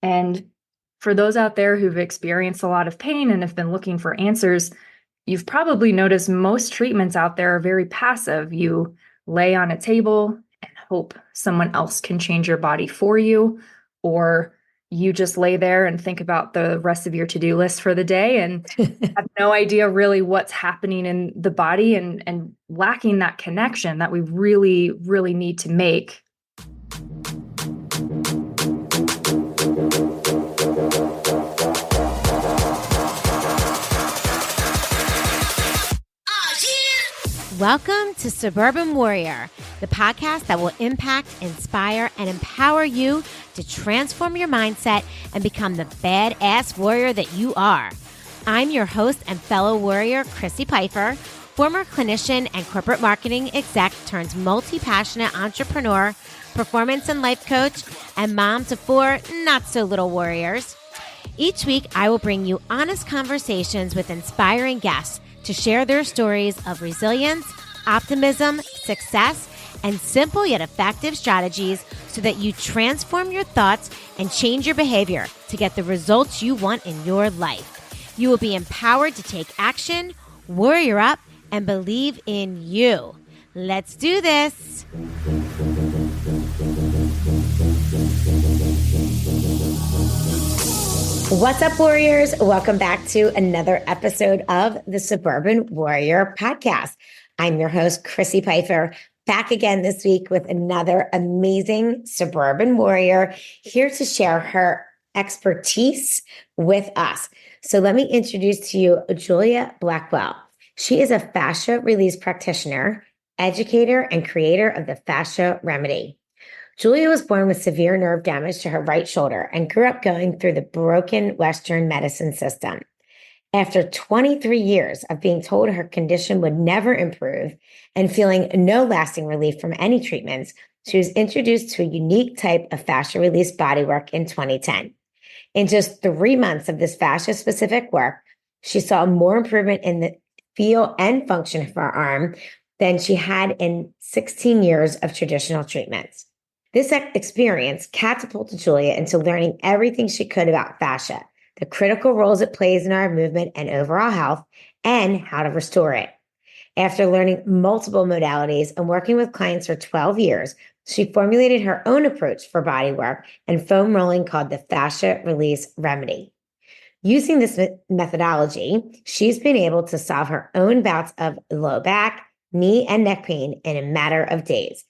And for those out there who've experienced a lot of pain and have been looking for answers, you've probably noticed most treatments out there are very passive. You lay on a table and hope someone else can change your body for you, or you just lay there and think about the rest of your to-do list for the day and have no idea really what's happening in the body, and lacking that connection that we really, really need to make. Welcome to Suburban Warrior, the podcast that will impact, inspire, and empower you to transform your mindset and become the badass warrior that you are. I'm your host and fellow warrior, Chrissy Pfeiffer, former clinician and corporate marketing exec turned multi-passionate entrepreneur, performance and life coach, and mom to 4 not-so-little warriors. Each week, I will bring you honest conversations with inspiring guests to share their stories of resilience, optimism, success, and simple yet effective strategies so that you transform your thoughts and change your behavior to get the results you want in your life. You will be empowered to take action, warrior up, and believe in you. Let's do this. What's up, warriors? Welcome back to another episode of the Suburban Warrior podcast. I'm your host, Chrissy Pfeiffer, back again this week with another amazing suburban warrior here to share her expertise with us. So let me introduce to you Julia Blackwell. She is a fascia release practitioner, educator, and creator of the Fascia Remedy. Julia was born with severe nerve damage to her right shoulder and grew up going through the broken Western medicine system. After 23 years of being told her condition would never improve and feeling no lasting relief from any treatments, she was introduced to a unique type of fascia release bodywork in 2010. In just 3 months of this fascia-specific work, she saw more improvement in the feel and function of her arm than she had in 16 years of traditional treatments. This experience catapulted Julia into learning everything she could about fascia, the critical roles it plays in our movement and overall health, and how to restore it. After learning multiple modalities and working with clients for 12 years, she formulated her own approach for bodywork and foam rolling called the Fascia Release Remedy. Using this methodology, she's been able to solve her own bouts of low back, knee, and neck pain in a matter of days,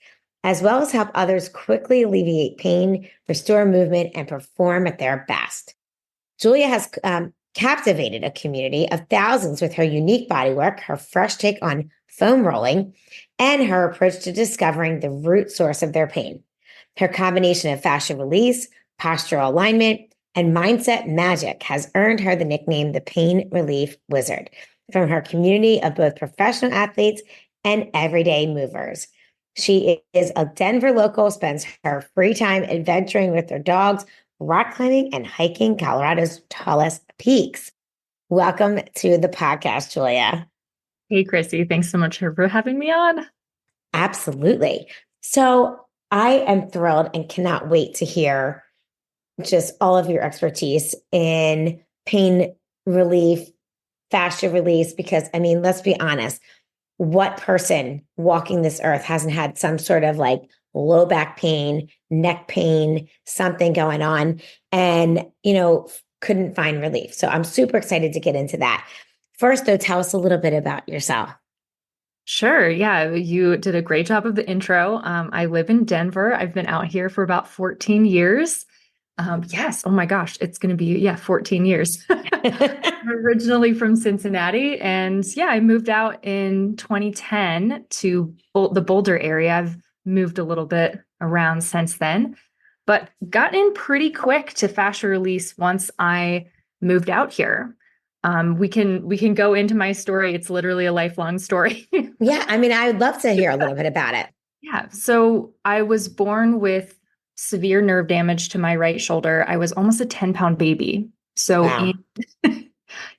as well as help others quickly alleviate pain, restore movement, and perform at their best. Julia has captivated a community of thousands with her unique bodywork, her fresh take on foam rolling, and her approach to discovering the root source of their pain. Her combination of fascia release, postural alignment, and mindset magic has earned her the nickname the Pain Relief Wizard from her community of both professional athletes and everyday movers. She is a Denver local, spends her free time adventuring with her dogs, rock climbing, and hiking Colorado's tallest peaks. Welcome to the podcast, Julia. Hey, Chrissy, thanks so much for having me on. Absolutely. So I am thrilled and cannot wait to hear just all of your expertise in pain relief, fascia release, because, I mean, let's be honest, what person walking this earth hasn't had some sort of like low back pain, neck pain, something going on, and, couldn't find relief. So I'm super excited to get into that. First, though, tell us a little bit about yourself. Sure. Yeah, you did a great job of the intro. I live in Denver. I've been out here for about 14 years. Yes. Oh my gosh. It's going to be, 14 years. I'm originally from Cincinnati. And I moved out in 2010 to the Boulder area. I've moved a little bit around since then, but got in pretty quick to fascia release once I moved out here. We can go into my story. It's literally a lifelong story. Yeah. I mean, I would love to hear a little bit about it. Yeah. So I was born with severe nerve damage to my right shoulder. I was almost a 10-pound baby. So Wow.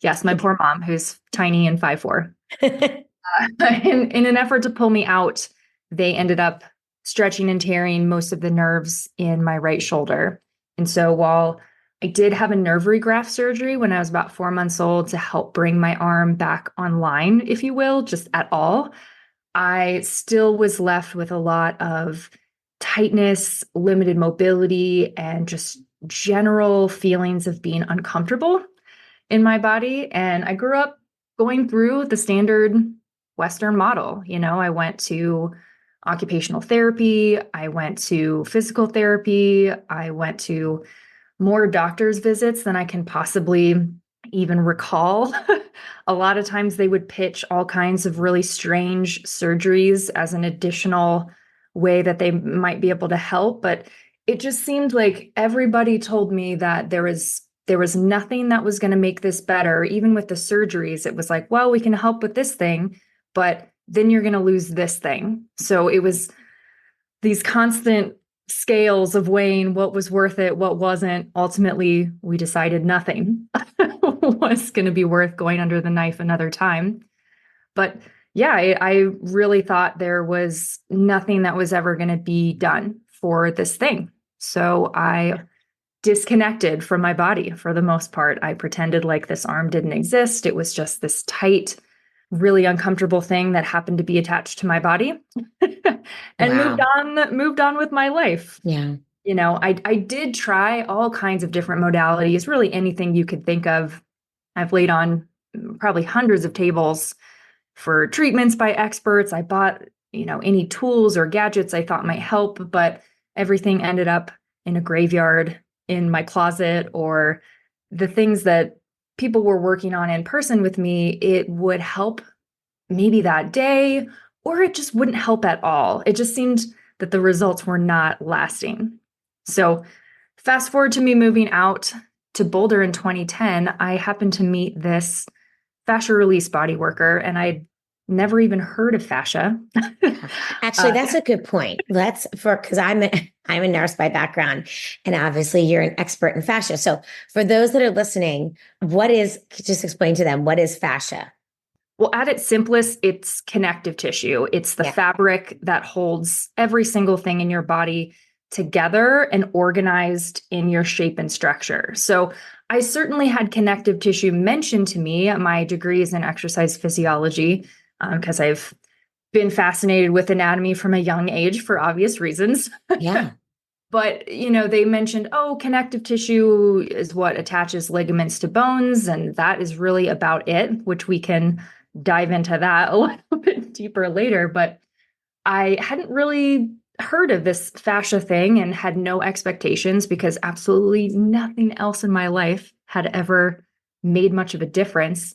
yes, my poor mom, who's tiny and 5'4". In an effort to pull me out, they ended up stretching and tearing most of the nerves in my right shoulder. And so while I did have a nerve regraft surgery when I was about 4 months old to help bring my arm back online, if you will, just at all. I still was left with a lot of tightness, limited mobility, and just general feelings of being uncomfortable in my body. And I grew up going through the standard Western model. I went to occupational therapy, I went to physical therapy, I went to more doctor's visits than I can possibly even recall. A lot of times they would pitch all kinds of really strange surgeries as an additional way that they might be able to help. But it just seemed like everybody told me that there was nothing that was going to make this better. Even with the surgeries, it was like, well, we can help with this thing, but then you're going to lose this thing. So it was these constant scales of weighing what was worth it, what wasn't. Ultimately, we decided nothing was going to be worth going under the knife another time. But yeah, I really thought there was nothing that was ever going to be done for this thing. So I disconnected from my body for the most part. I pretended like this arm didn't exist. It was just this tight, really uncomfortable thing that happened to be attached to my body and Wow. moved on with my life. Yeah. I did try all kinds of different modalities, really anything you could think of. I've laid on probably hundreds of tables for treatments by experts. I bought, any tools or gadgets I thought might help, but everything ended up in a graveyard in my closet, or the things that people were working on in person with me, it would help maybe that day, or it just wouldn't help at all. It just seemed that the results were not lasting. So fast forward to me moving out to Boulder in 2010, I happened to meet this fascia release body worker, and I'd never even heard of fascia. Actually, that's a good point. Because I'm a nurse by background, and obviously you're an expert in fascia. So for those that are listening, just explain to them, what is fascia? Well, at its simplest, it's connective tissue. It's the Yeah. fabric that holds every single thing in your body together and organized in your shape and structure. So I certainly had connective tissue mentioned to me. My degree is in exercise physiology because I've been fascinated with anatomy from a young age for obvious reasons. Yeah. But, they mentioned, oh, connective tissue is what attaches ligaments to bones. And that is really about it, which we can dive into that a little bit deeper later. But I hadn't really heard of this fascia thing and had no expectations because absolutely nothing else in my life had ever made much of a difference.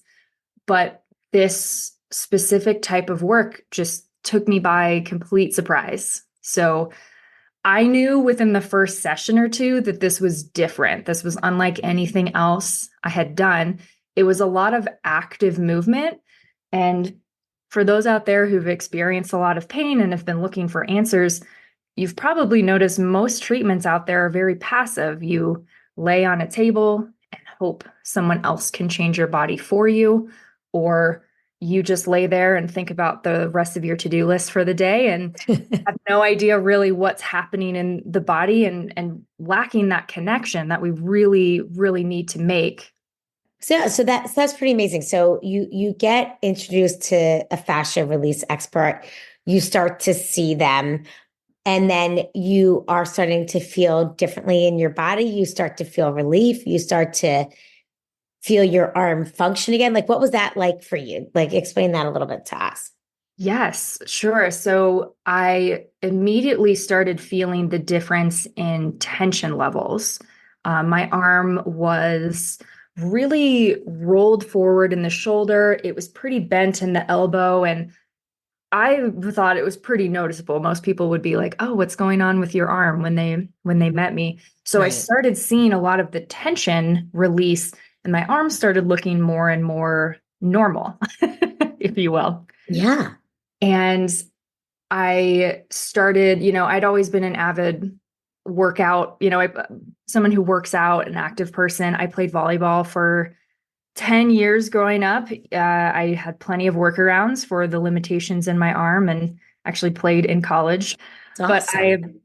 But this specific type of work just took me by complete surprise. So I knew within the first session or two that this was different. This was unlike anything else I had done. It was a lot of active movement. And for those out there who've experienced a lot of pain and have been looking for answers, you've probably noticed most treatments out there are very passive. You lay on a table and hope someone else can change your body for you, or you just lay there and think about the rest of your to-do list for the day and have no idea really what's happening in the body, and lacking that connection that we really, really need to make. So that's pretty amazing. So you get introduced to a fascia release expert, you start to see them, and then you are starting to feel differently in your body. You start to feel relief. You start to feel your arm function again. Like, what was that like for you? Like, explain that a little bit to us. Yes, sure. So I immediately started feeling the difference in tension levels. My arm was really rolled forward in the shoulder. It was pretty bent in the elbow, and I thought it was pretty noticeable. Most people would be like, "Oh, what's going on with your arm?" when they met me. So I Right. started seeing a lot of the tension release, and my arm started looking more and more normal, if you will. Yeah. And I started, I'd always been an avid workout, someone who works out, an active person. I played volleyball for 10 years growing up. I had plenty of workarounds for the limitations in my arm and actually played in college. It's But awesome.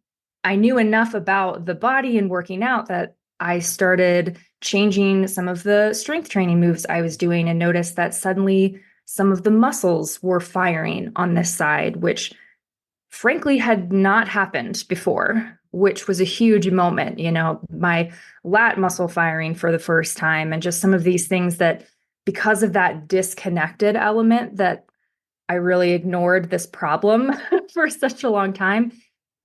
I knew enough about the body and working out that I started changing some of the strength training moves I was doing and noticed that suddenly some of the muscles were firing on this side, which frankly had not happened before, which was a huge moment. My lat muscle firing for the first time, and just some of these things that, because of that disconnected element that I really ignored this problem for such a long time,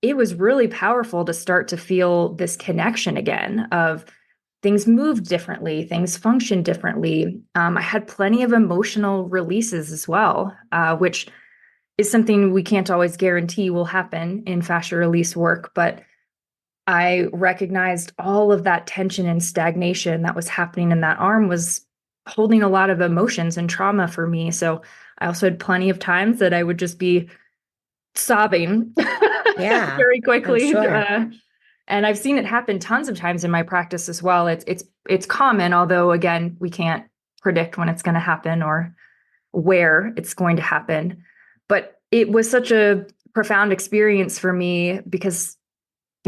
it was really powerful to start to feel this connection again of things moved differently, things functioned differently. I had plenty of emotional releases as well, which is something we can't always guarantee will happen in fascia release work, but I recognized all of that tension and stagnation that was happening in that arm was holding a lot of emotions and trauma for me. So I also had plenty of times that I would just be sobbing Yeah, very I'm quickly. sure. And I've seen it happen tons of times in my practice as well. It's common, although again, we can't predict when it's going to happen or where it's going to happen. But it was such a profound experience for me because,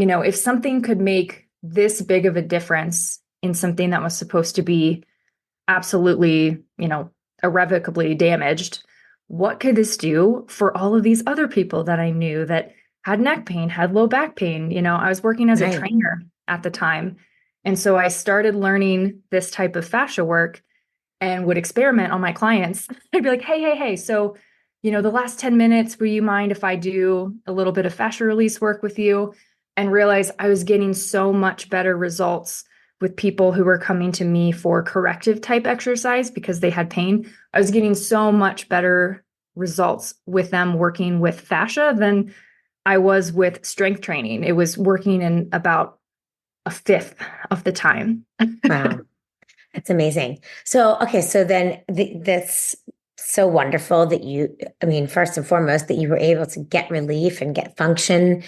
if something could make this big of a difference in something that was supposed to be absolutely, irrevocably damaged, what could this do for all of these other people that I knew that had neck pain, had low back pain? I was working as a Right. trainer at the time. And so I started learning this type of fascia work and would experiment on my clients. I'd be like, hey. So, the last 10 minutes, will you mind if I do a little bit of fascia release work with you? And realize I was getting so much better results with people who were coming to me for corrective type exercise because they had pain. I was getting so much better results with them working with fascia than I was with strength training. It was working in about a fifth of the time. Wow. That's amazing. So, okay, so then that's so wonderful that I mean, first and foremost, that you were able to get relief and get function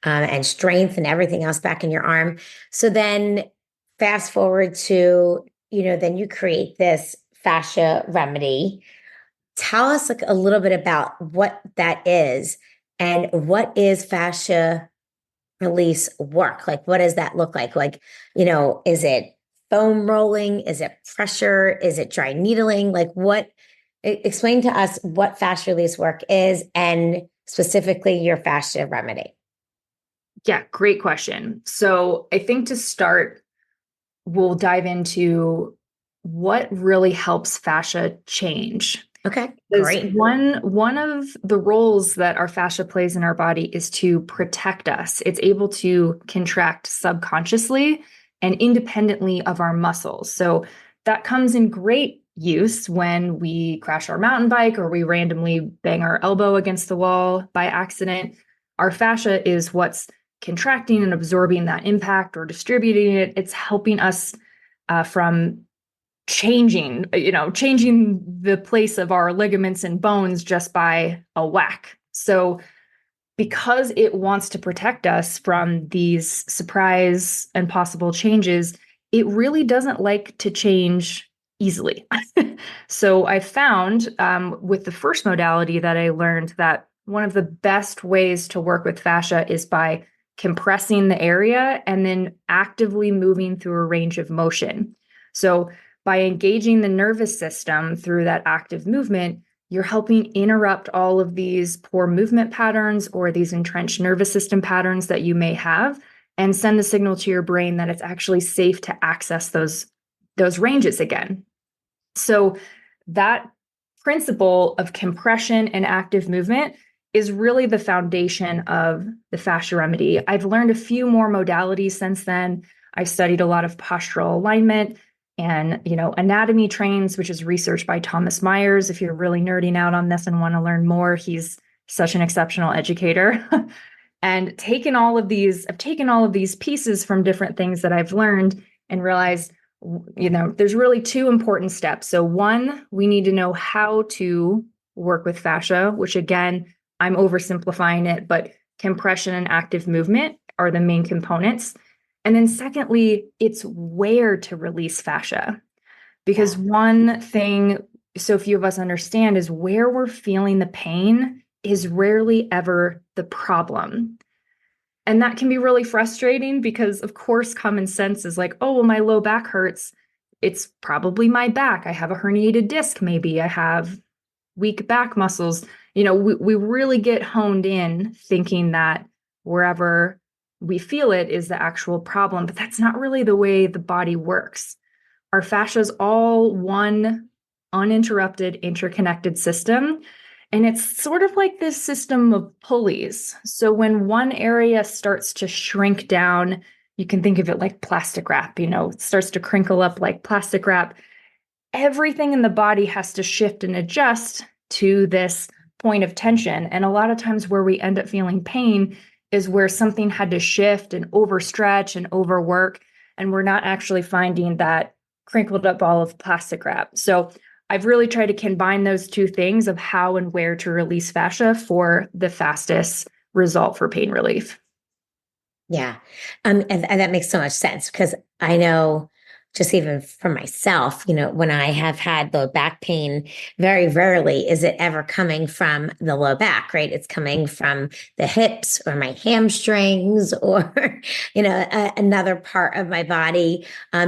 and strength and everything else back in your arm. So then fast forward to, then you create this fascia remedy. Tell us like a little bit about what that is and what is fascia release work? Like, what does that look like? Like, is it foam rolling? Is it pressure? Is it dry needling? Like, explain to us what fascia release work is and specifically your fascia remedy. Yeah, great question. So I think to start, we'll dive into what really helps fascia change. Okay, Because great. one of the roles that our fascia plays in our body is to protect us. It's able to contract subconsciously and independently of our muscles. So that comes in great use when we crash our mountain bike or we randomly bang our elbow against the wall by accident. Our fascia is what's contracting and absorbing that impact or distributing it. It's helping us from changing the place of our ligaments and bones just by a whack. So because it wants to protect us from these surprise and possible changes, it really doesn't like to change easily. So I found with the first modality that I learned that one of the best ways to work with fascia is by compressing the area and then actively moving through a range of motion. So by engaging the nervous system through that active movement, you're helping interrupt all of these poor movement patterns or these entrenched nervous system patterns that you may have and send the signal to your brain that it's actually safe to access those ranges again. So that principle of compression and active movement is really the foundation of the fascia remedy. I've learned a few more modalities since then. I've studied a lot of postural alignment and, anatomy trains, which is research by Thomas Myers. If you're really nerding out on this and want to learn more, he's such an exceptional educator. And I've taken all of these pieces from different things that I've learned and realized, there's really two important steps. So one, we need to know how to work with fascia, which again, I'm oversimplifying it, but compression and active movement are the main components. And then secondly, it's where to release fascia. Because Yeah. one thing so few of us understand is where we're feeling the pain is rarely ever the problem. And that can be really frustrating because, of course, common sense is like, oh, well, my low back hurts. It's probably my back. I have a herniated disc, maybe. I have weak back muscles. We really get honed in thinking that wherever we feel it is the actual problem, but that's not really the way the body works. Our fascia is all one uninterrupted, interconnected system. And it's sort of like this system of pulleys. So when one area starts to shrink down, you can think of it like plastic wrap, it starts to crinkle up like plastic wrap. Everything in the body has to shift and adjust to this point of tension. And a lot of times where we end up feeling pain is where something had to shift and overstretch and overwork. And we're not actually finding that crinkled up ball of plastic wrap. So I've really tried to combine those two things of how and where to release fascia for the fastest result for pain relief. Yeah. And that makes so much sense because I know just even for myself, when I have had low back pain, very rarely is it ever coming from the low back, right? It's coming from the hips or my hamstrings or, another part of my body.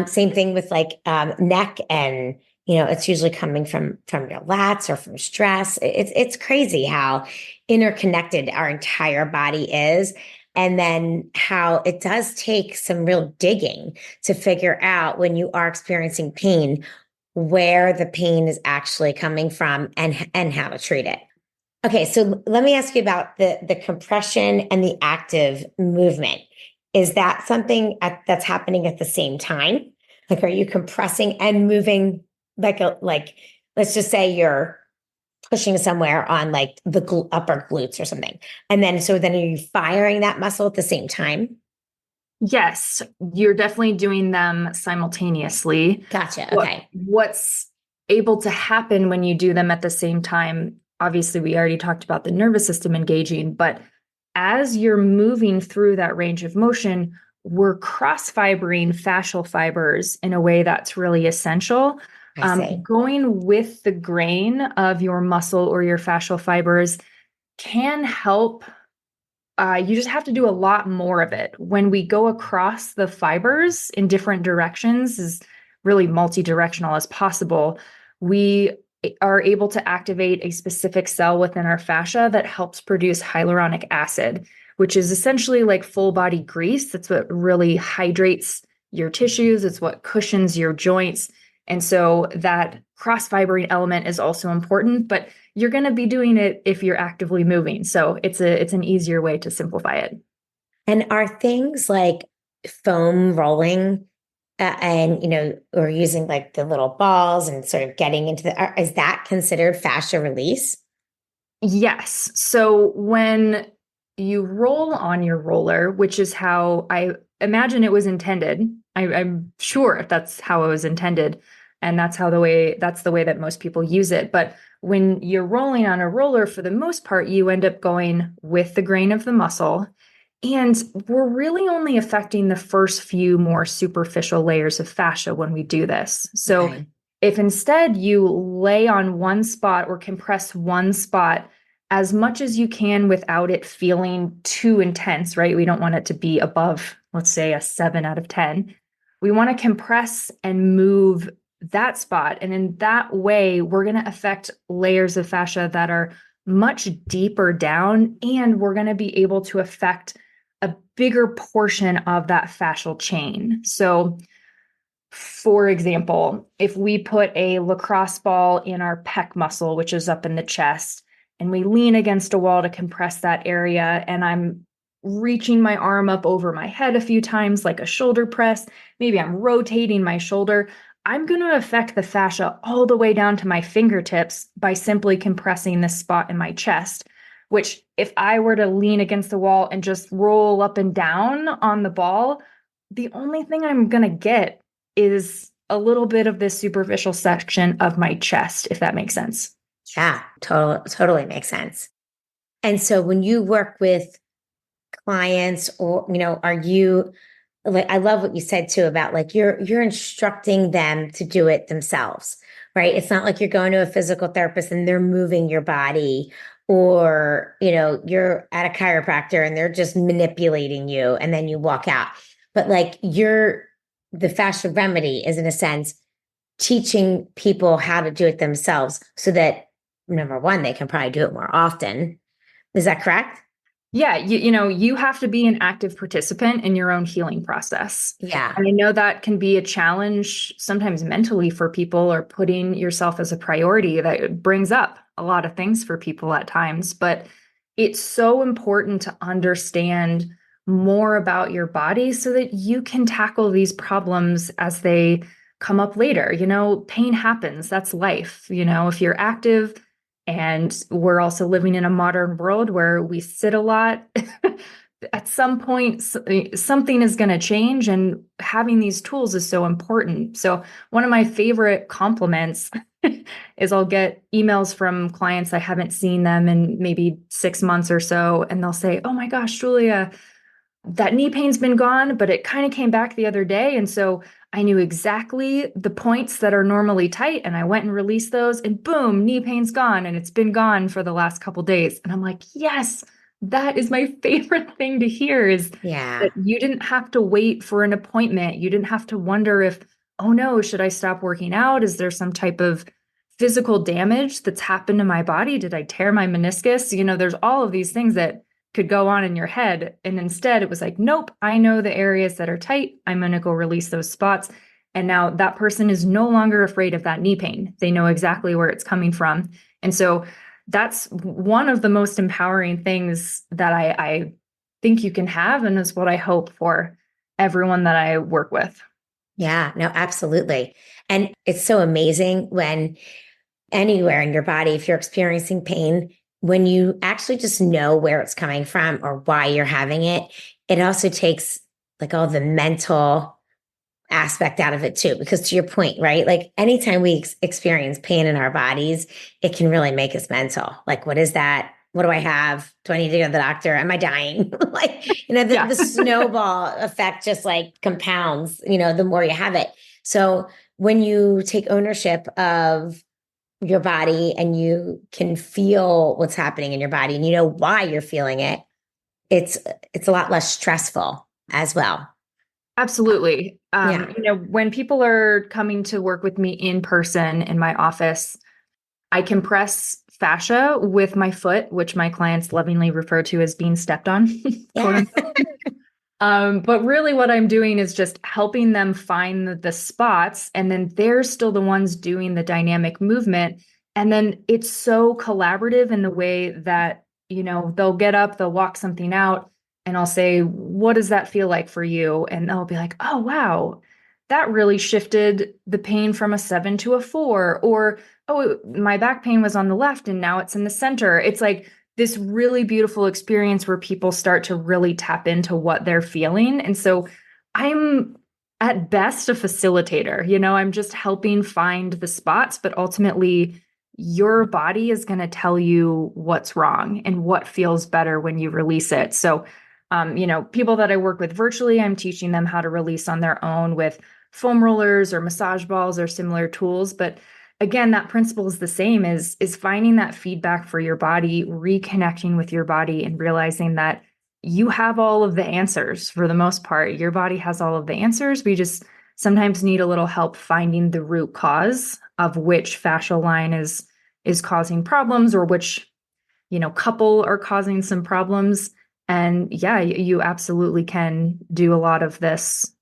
Same thing with like neck and, it's usually coming from your lats or from stress. It's crazy how interconnected our entire body is. And then how it does take some real digging to figure out when you are experiencing pain, where the pain is actually coming from and how to treat it. Okay, so let me ask you about the compression and the active movement. Is that something that's happening at the same time? Like, are you compressing and moving like let's just say you're pushing somewhere on like the upper glutes or something. And then, so then are you firing that muscle at the same time? Yes, you're definitely doing them simultaneously. Gotcha. Okay. What's able to happen when you do them at the same time? Obviously, we already talked about the nervous system engaging, but as you're moving through that range of motion, we're cross-fibering fascial fibers in a way that's really essential. I see. Going with the grain of your muscle or your fascial fibers can help. You just have to do a lot more of it. When we go across the fibers in different directions, is really multi-directional as possible, we are able to activate a specific cell within our fascia that helps produce hyaluronic acid, which is essentially like full body grease. That's what really hydrates your tissues. It's what cushions your joints. And so that cross fibering element is also important, but you're going to be doing it if you're actively moving. So it's an easier way to simplify it. And are things like foam rolling and, or using like the little balls and sort of getting into is that considered fascia release? Yes. So when you roll on your roller, which is how I imagine it was intended, I'm sure if that's how it was intended, and that's the way that most people use it. But when you're rolling on a roller, for the most part, you end up going with the grain of the muscle. And we're really only affecting the first few more superficial layers of fascia when we do this. So Okay. if instead you lay on one spot or compress one spot as much as you can without it feeling too intense, right? We don't want it to be above, let's say, a 7 out of 10. We want to compress and move that spot. And in that way, we're going to affect layers of fascia that are much deeper down, and we're going to be able to affect a bigger portion of that fascial chain. So, for example, if we put a lacrosse ball in our pec muscle, which is up in the chest, and we lean against a wall to compress that area, and I'm reaching my arm up over my head a few times, like a shoulder press, maybe I'm rotating my shoulder, I'm going to affect the fascia all the way down to my fingertips by simply compressing this spot in my chest, which if I were to lean against the wall and just roll up and down on the ball, the only thing I'm going to get is a little bit of this superficial section of my chest, if that makes sense. Yeah, totally makes sense. And so when you work with clients or, are you like, I love what you said too about like you're instructing them to do it themselves, right? It's not like you're going to a physical therapist and they're moving your body or, you're at a chiropractor and they're just manipulating you and then you walk out. But like the fascia remedy is in a sense teaching people how to do it themselves so that number one, they can probably do it more often. Is that correct? Yeah, you have to be an active participant in your own healing process. Yeah. And I know that can be a challenge sometimes mentally for people, or putting yourself as a priority that brings up a lot of things for people at times. But it's so important to understand more about your body so that you can tackle these problems as they come up later. Pain happens. That's life. If you're active, and we're also living in a modern world where we sit a lot. At some point, something is going to change, and having these tools is so important. So, one of my favorite compliments is I'll get emails from clients. I haven't seen them in maybe 6 months or so, and they'll say, "Oh my gosh, Julia, that knee pain's been gone, but it kind of came back the other day. And so I knew exactly the points that are normally tight, and I went and released those, and boom, knee pain's gone, and it's been gone for the last couple days." And I'm like, yes, that is my favorite thing to hear, is Yeah. that you didn't have to wait for an appointment. You didn't have to wonder if, oh no, should I stop working out? Is there some type of physical damage that's happened to my body? Did I tear my meniscus? There's all of these things that could go on in your head. And instead, it was like, nope, I know the areas that are tight. I'm going to go release those spots. And now that person is no longer afraid of that knee pain. They know exactly where it's coming from. And so that's one of the most empowering things that I think you can have. And is what I hope for everyone that I work with. Yeah, no, absolutely. And it's so amazing when anywhere in your body, if you're experiencing pain, when you actually just know where it's coming from or why you're having it, it also takes like all the mental aspect out of it too. Because to your point, right? Like anytime we experience pain in our bodies, it can really make us mental. Like, what is that? What do I have? Do I need to go to the doctor? Am I dying? Like, Yeah. the snowball effect just like compounds, the more you have it. So when you take ownership of your body and you can feel what's happening in your body and you know why you're feeling it, it's it's a lot less stressful as well. Absolutely. Yeah. When people are coming to work with me in person in my office, I compress fascia with my foot, which my clients lovingly refer to as being stepped on, quote Yeah. unquote. But really, what I'm doing is just helping them find the spots, and then they're still the ones doing the dynamic movement. And then it's so collaborative in the way that, they'll get up, they'll walk something out, and I'll say, "What does that feel like for you?" And they'll be like, "Oh, wow, that really shifted the pain from a 7 to a 4." Or, "Oh, my back pain was on the left and now it's in the center." It's like this really beautiful experience where people start to really tap into what they're feeling. And so I'm at best a facilitator. I'm just helping find the spots, but ultimately your body is going to tell you what's wrong and what feels better when you release it. So, people that I work with virtually, I'm teaching them how to release on their own with foam rollers or massage balls or similar tools. But again, that principle is the same, is finding that feedback for your body, reconnecting with your body, and realizing that you have all of the answers. For the most part, your body has all of the answers. We just sometimes need a little help finding the root cause of which fascial line is causing problems, or which couple are causing some problems. And yeah, you absolutely can do a lot of this,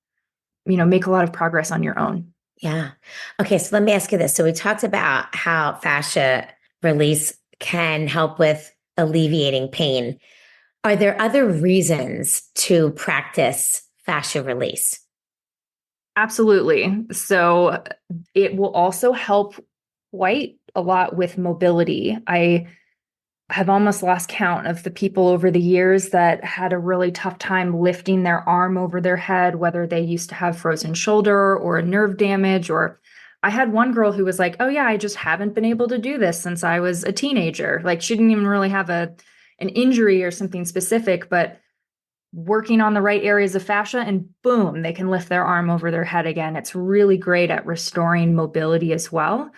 make a lot of progress on your own. Yeah. Okay. So let me ask you this. So we talked about how fascia release can help with alleviating pain. Are there other reasons to practice fascia release? Absolutely. So it will also help quite a lot with mobility. I have almost lost count of the people over the years that had a really tough time lifting their arm over their head, whether they used to have frozen shoulder or a nerve damage. Or I had one girl who was like, "Oh yeah, I just haven't been able to do this since I was a teenager." Like, she didn't even really have an injury or something specific, but working on the right areas of fascia, and boom, they can lift their arm over their head again. It's really great at restoring mobility as well.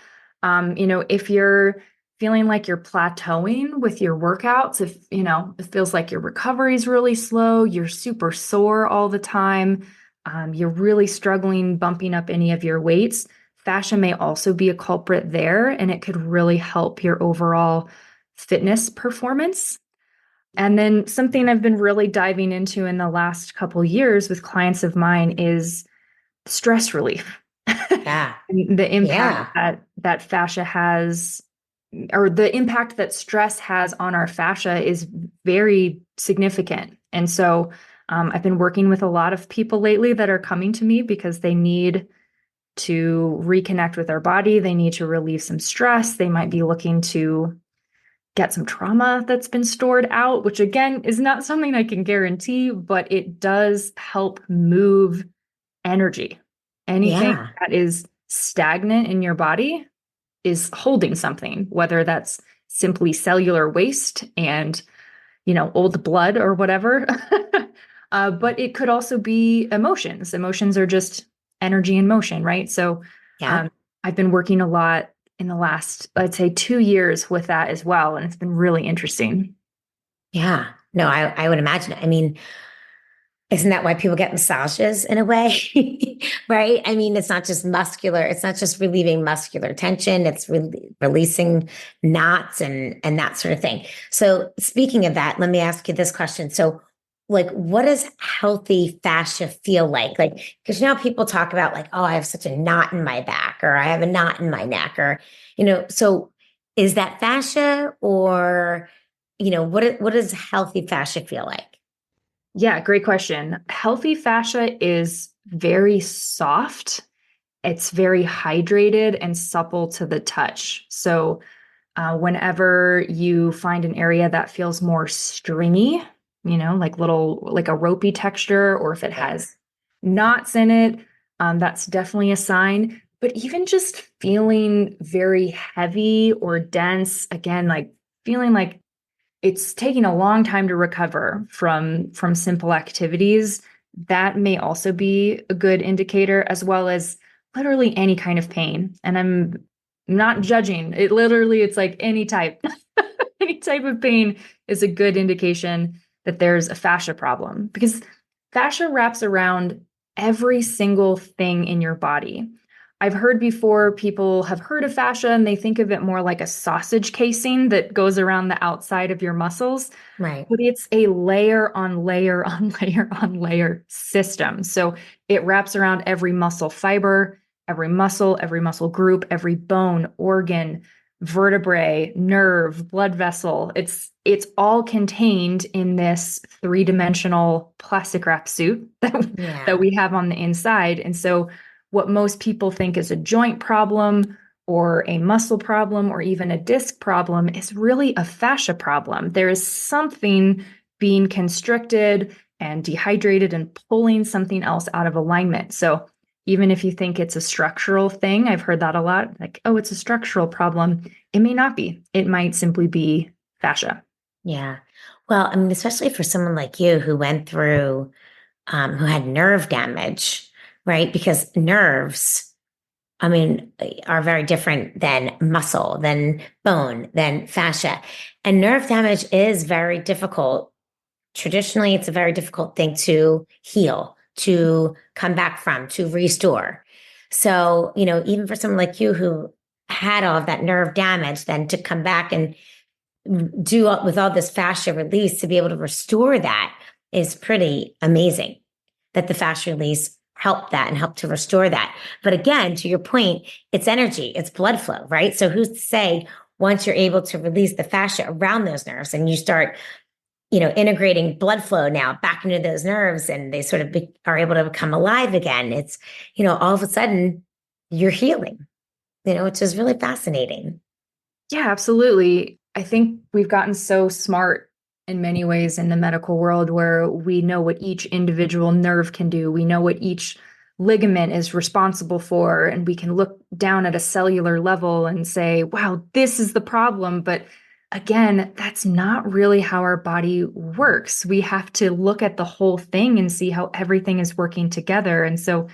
If you're feeling like you're plateauing with your workouts, if it feels like your recovery is really slow, you're super sore all the time, you're really struggling bumping up any of your weights, fascia may also be a culprit there, and it could really help your overall fitness performance. And then something I've been really diving into in the last couple years with clients of mine is stress relief. Yeah. The impact Yeah. that fascia has, or the impact that stress has on our fascia, is very significant. And so I've been working with a lot of people lately that are coming to me because they need to reconnect with their body. They need to relieve some stress. They might be looking to get some trauma that's been stored out, which again is not something I can guarantee, but it does help move energy. Anything Yeah. that is stagnant in your body is holding something, whether that's simply cellular waste and, old blood or whatever. But it could also be emotions. Emotions are just energy in motion, right? So Yeah. um, I've been working a lot in the last, I'd say, 2 years with that as well. And it's been really interesting. Yeah. No, I would imagine. I mean, isn't that why people get massages in a way? Right? I mean, it's not just muscular, it's not just relieving muscular tension, it's releasing knots and that sort of thing. So, speaking of that, let me ask you this question. So, like, what does healthy fascia feel like? Like, because people talk about, like, oh, I have such a knot in my back, or I have a knot in my neck, or, so is that fascia, or, what does healthy fascia feel like? Yeah, great question. Healthy fascia is very soft. It's very hydrated and supple to the touch. So, whenever you find an area that feels more stringy, like a ropey texture, or if it Yeah. has knots in it, that's definitely a sign. But even just feeling very heavy or dense, again, like feeling like it's taking a long time to recover from simple activities, that may also be a good indicator, as well as literally any kind of pain. And I'm not judging it. Literally, it's like any type. Any type of pain is a good indication that there's a fascia problem, because fascia wraps around every single thing in your body. I've heard before, people have heard of fascia and they think of it more like a sausage casing that goes around the outside of your muscles, Right. but it's a layer on layer on layer on layer system. So it wraps around every muscle fiber, every muscle group, every bone, organ, vertebrae, nerve, blood vessel. It's all contained in this three-dimensional plastic wrap suit that Yeah. we have on the inside. And so what most people think is a joint problem or a muscle problem or even a disc problem is really a fascia problem. There is something being constricted and dehydrated and pulling something else out of alignment. So even if you think it's a structural thing, I've heard that a lot, like, oh, it's a structural problem. It may not be. It might simply be fascia. Yeah. Well, I mean, especially for someone like you who went through, who had nerve damage, right? Because nerves, I mean, are very different than muscle, than bone, than fascia. And nerve damage is very difficult. Traditionally, it's a very difficult thing to heal, to come back from, to restore. So, even for someone like you who had all of that nerve damage, then to come back and do with all this fascia release to be able to restore that is pretty amazing, that the fascia release helped that and helped to restore that. But again, to your point, it's energy, it's blood flow, right? So who's to say once you're able to release the fascia around those nerves and you start, integrating blood flow now back into those nerves and they sort of are able to become alive again, it's, all of a sudden you're healing, which is really fascinating. Yeah, absolutely. I think we've gotten so smart in many ways in the medical world where we know what each individual nerve can do. We know what each ligament is responsible for, and we can look down at a cellular level and say, wow, this is the problem. But again, that's not really how our body works. We have to look at the whole thing and see how everything is working together. And so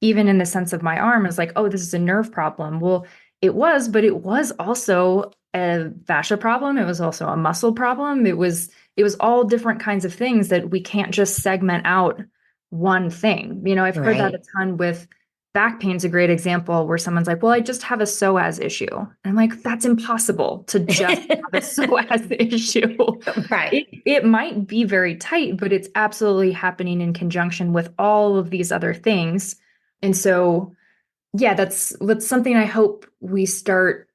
even in the sense of my arm is like, oh, this is a nerve problem. Well, it was, but it was also a fascia problem. It was also a muscle problem. It was all different kinds of things that we can't just segment out one thing. I've heard that a Right. ton with back pain's a great example where someone's like, well, I just have a psoas issue. And I'm like, that's impossible to just have a psoas issue. Right. It might be very tight, but it's absolutely happening in conjunction with all of these other things. And so, yeah, that's something I hope we start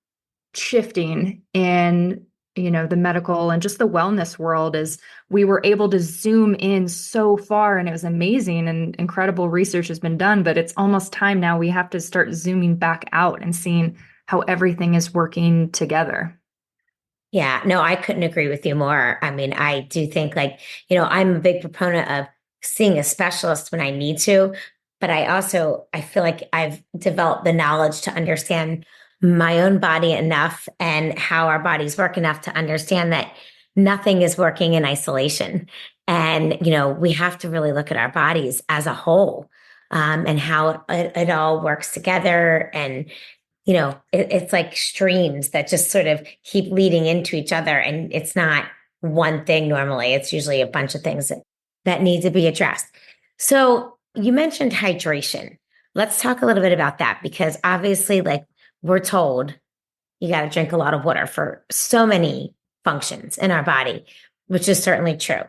shifting in, the medical and just the wellness world is we were able to zoom in so far and it was amazing and incredible research has been done, but it's almost time now we have to start zooming back out and seeing how everything is working together. Yeah, no, I couldn't agree with you more. I mean, I do think I'm a big proponent of seeing a specialist when I need to, but I feel like I've developed the knowledge to understand my own body enough and how our bodies work enough to understand that nothing is working in isolation. And, we have to really look at our bodies as a whole, and how it all works together. And it's like streams that just sort of keep leading into each other. And it's not one thing normally, it's usually a bunch of things that need to be addressed. So you mentioned hydration. Let's talk a little bit about that because obviously, like we're told, you got to drink a lot of water for so many functions in our body, which is certainly true.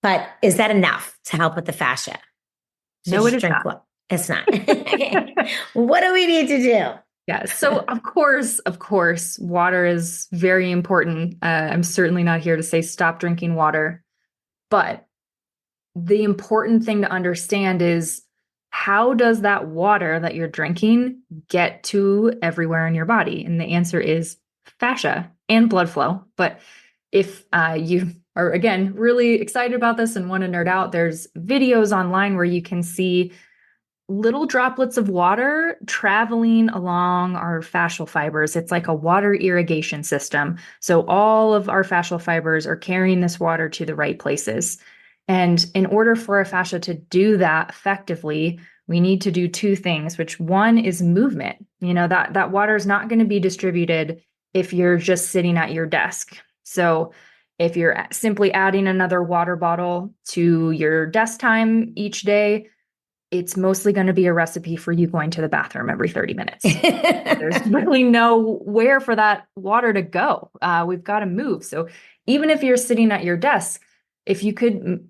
But is that enough to help with the fascia? So No, it just is drink not. what? It's not. What do we need to do? Yeah. So of course, water is very important. I'm certainly not here to say stop drinking water, but the important thing to understand is how does that water that you're drinking get to everywhere in your body? And the answer is fascia and blood flow. But if you are, again, really excited about this and want to nerd out, there's videos online where you can see little droplets of water traveling along our fascial fibers. It's like a water irrigation system. So all of our fascial fibers are carrying this water to the right places. And in order for a fascia to do that effectively, we need to do two things, which one is movement. That water is not going to be distributed if you're just sitting at your desk. So if you're simply adding another water bottle to your desk time each day, it's mostly going to be a recipe for you going to the bathroom every 30 minutes. There's really nowhere for that water to go. We've got to move. So even if you're sitting at your desk, if you could,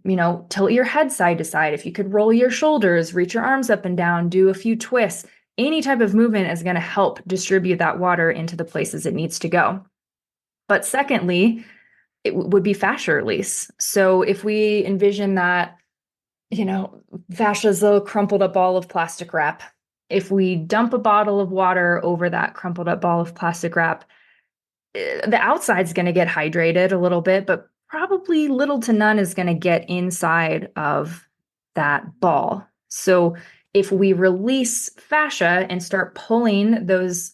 tilt your head side to side, if you could roll your shoulders, reach your arms up and down, do a few twists, any type of movement is going to help distribute that water into the places it needs to go. But secondly, it would be fascia release. So if we envision that, fascia is a crumpled up ball of plastic wrap. If we dump a bottle of water over that crumpled up ball of plastic wrap, the outside's going to get hydrated a little bit, but probably little to none is going to get inside of that ball. So if we release fascia and start pulling those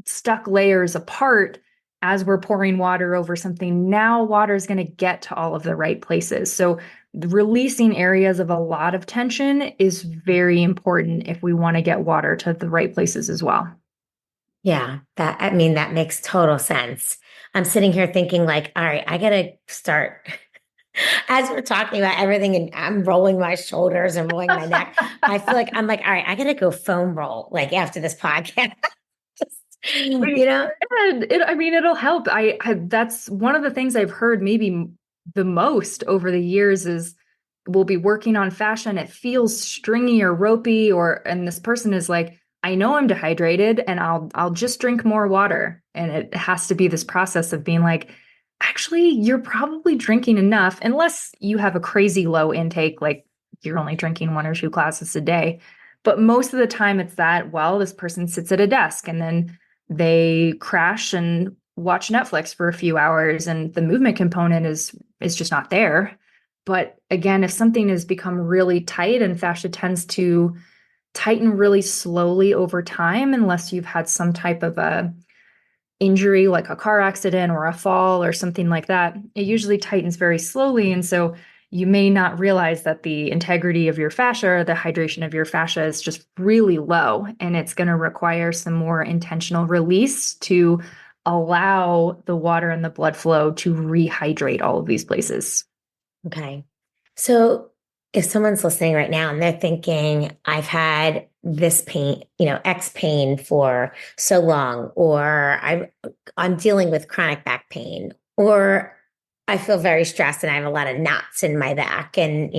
stuck layers apart as we're pouring water over something, now water is going to get to all of the right places. So releasing areas of a lot of tension is very important if we want to get water to the right places as well. Yeah, that makes total sense. I'm sitting here thinking like, all right, I gotta start as we're talking about everything and I'm rolling my shoulders and rolling my neck. I feel like I'm like, all right, I gotta go foam roll like after this podcast. Just, We should. I mean, it'll help. That's one of the things I've heard maybe the most over the years is we'll be working on fascia and it feels stringy or ropey, and this person is like, I know I'm dehydrated and I'll just drink more water. And it has to be this process of being like, actually, you're probably drinking enough, unless you have a crazy low intake, like you're only drinking one or two glasses a day. But most of the time it's that, well, this person sits at a desk and then they crash and watch Netflix for a few hours and the movement component is just not there. But again, if something has become really tight, and fascia tends to tighten really slowly over time unless you've had some type of a injury like a car accident or a fall or something like that, it usually tightens very slowly. And so you may not realize that the integrity of your fascia, or the hydration of your fascia is just really low. And it's going to require some more intentional release to allow the water and the blood flow to rehydrate all of these places. Okay. So if someone's listening right now and they're thinking, I've had this pain, X pain for so long, or I'm dealing with chronic back pain, or I feel very stressed and I have a lot of knots in my back and,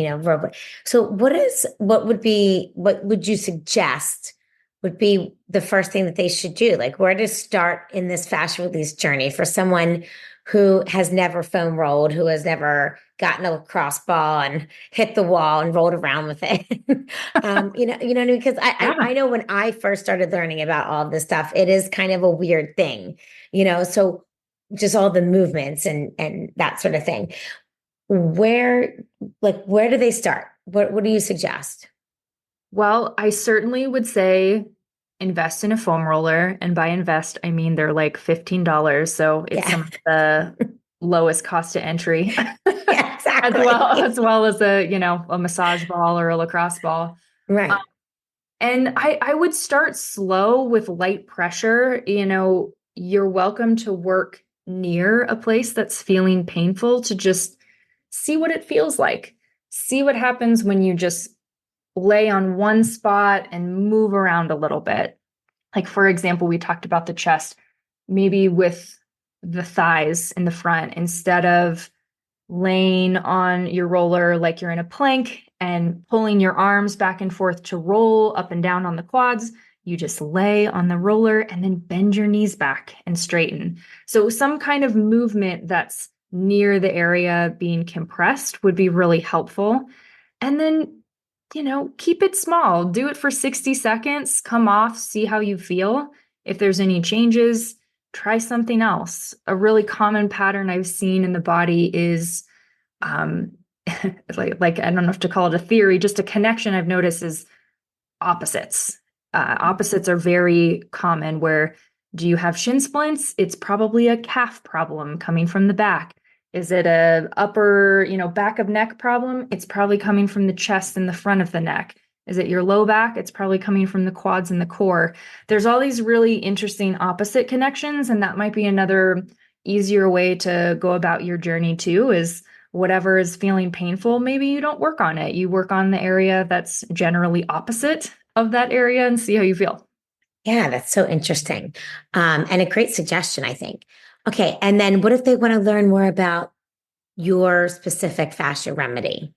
so what would you suggest would be the first thing that they should do? Like where to start in this fascia release journey for someone who has never foam rolled, who has never gotten a lacrosse ball and hit the wall and rolled around with it. You know what I mean? Because I know when I first started learning about all of this stuff, it is kind of a weird thing, so just all the movements and that sort of thing. Where do they start? What do you suggest? Well, I certainly would say invest in a foam roller. And by invest, I mean they're like $15. So it's Yeah. some of the lowest cost to entry Yeah, as exactly. well as a massage ball or a lacrosse ball. Um, Right. and I would start slow with light pressure. You're welcome to work near a place that's feeling painful to just see what it feels like. See what happens when you just lay on one spot and move around a little bit. Like, for example, we talked about the chest, maybe with the thighs in the front, instead of laying on your roller like you're in a plank and pulling your arms back and forth to roll up and down on the quads, you just lay on the roller and then bend your knees back and straighten. So, some kind of movement that's near the area being compressed would be really helpful. And then, keep it small. Do it for 60 seconds, come off, see how you feel. If there's any changes, try something else. A really common pattern I've seen in the body is um like I don't know if to call it a theory, just a connection I've noticed is opposites. Opposites are very common where do you have shin splints? It's probably a calf problem coming from the back. Is it a upper, back of neck problem? It's probably coming from the chest and the front of the neck. Is it your low back? It's probably coming from the quads and the core. There's all these really interesting opposite connections, and that might be another easier way to go about your journey too, is whatever is feeling painful, maybe you don't work on it. You work on the area that's generally opposite of that area and see how you feel. Yeah, that's so interesting. And a great suggestion, I think. Okay. And then what if they want to learn more about your specific fascia remedy?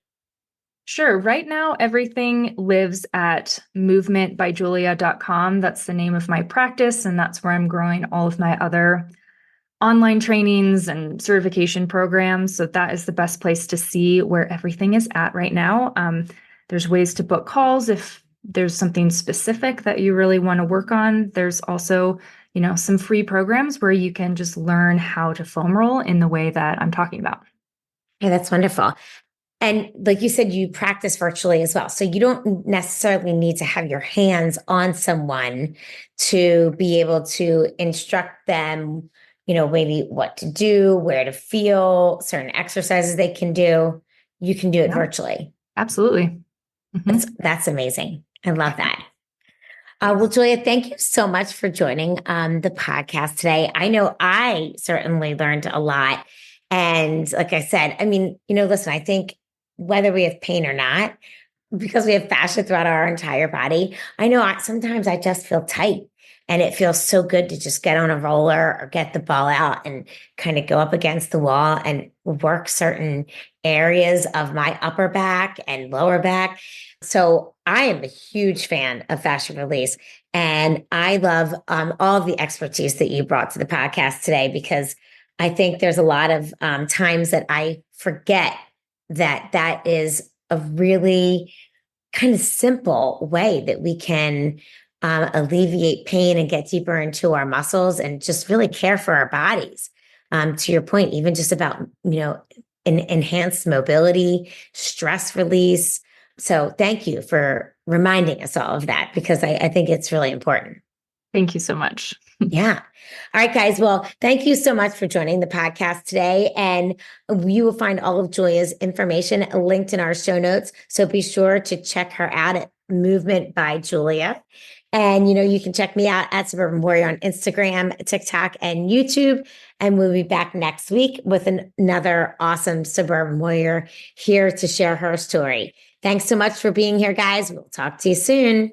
Sure. Right now, everything lives at movementbyjulia.com. That's the name of my practice, and that's where I'm growing all of my other online trainings and certification programs. So that is the best place to see where everything is at right now. There's ways to book calls if there's something specific that you really want to work on. There's also, some free programs where you can just learn how to foam roll in the way that I'm talking about. Yeah, that's wonderful. And like you said, you practice virtually as well. So you don't necessarily need to have your hands on someone to be able to instruct them, maybe what to do, where to feel, certain exercises they can do. You can do it Yeah, virtually. absolutely. That's amazing. I love that. Well, Julia, thank you so much for joining the podcast today. I know I certainly learned a lot. And like I said, I mean, listen, I think whether we have pain or not, because we have fascia throughout our entire body, I know sometimes I just feel tight and it feels so good to just get on a roller or get the ball out and kind of go up against the wall and work certain areas of my upper back and lower back. So I am a huge fan of fascia release, and I love all of the expertise that you brought to the podcast today, because I think there's a lot of times that I forget that is a really kind of simple way that we can alleviate pain and get deeper into our muscles and just really care for our bodies. To your point, even just about, enhanced mobility, stress release. So thank you for reminding us all of that, because I think it's really important. Thank you so much. Yeah. All right, guys. Well, thank you so much for joining the podcast today. And you will find all of Julia's information linked in our show notes. So be sure to check her out at Movement by Julia. And, you can check me out at Suburban Warrior on Instagram, TikTok, and YouTube. And we'll be back next week with another awesome Suburban Warrior here to share her story. Thanks so much for being here, guys. We'll talk to you soon.